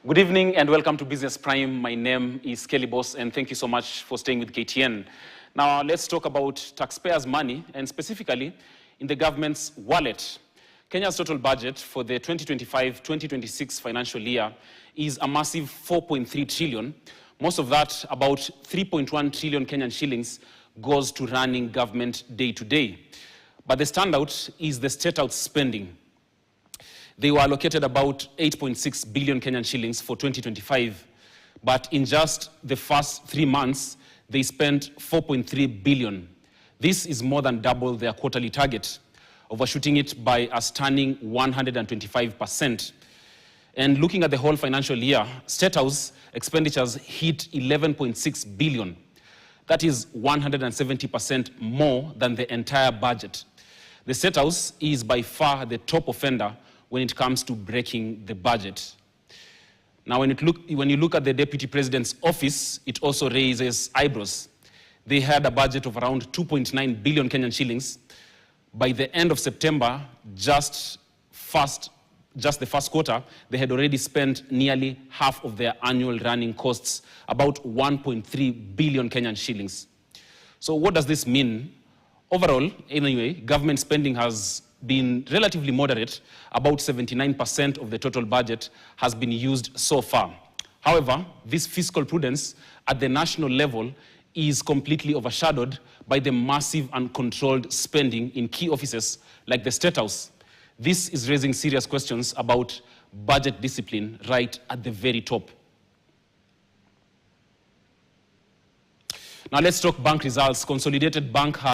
Good evening and welcome to Business Prime. My name is Kelly Boss and thank you so much for staying with KTN. Now let's talk about taxpayers' money and specifically in the government's wallet. Kenya's total budget for the 2025-2026 financial year is a massive 4.3 trillion. Most of that, about 3.1 trillion Kenyan shillings, goes to running government day to day. But the standout is the state-out spending. They were allocated about 8.6 billion Kenyan shillings for 2025, but in just the first 3 months, they spent 4.3 billion. This is more than double their quarterly target, overshooting it by a stunning 125%. And looking at the whole financial year, State House expenditures hit 11.6 billion. That is 170% more than the entire budget. The State House is by far the top offender when it comes to breaking the budget. Now, when you look at the Deputy President's office, it also raises eyebrows. They had a budget of around 2.9 billion Kenyan shillings. By the end of September, just the first quarter, they had already spent nearly half of their annual running costs, about 1.3 billion Kenyan shillings. So what does this mean? Overall, anyway, government spending has been relatively moderate. About 79% of the total budget has been used so far. However, this fiscal prudence at the national level is completely overshadowed by the massive uncontrolled spending in key offices like the State House. This is raising serious questions about budget discipline right at the very top. Now let's talk bank results. Consolidated Bank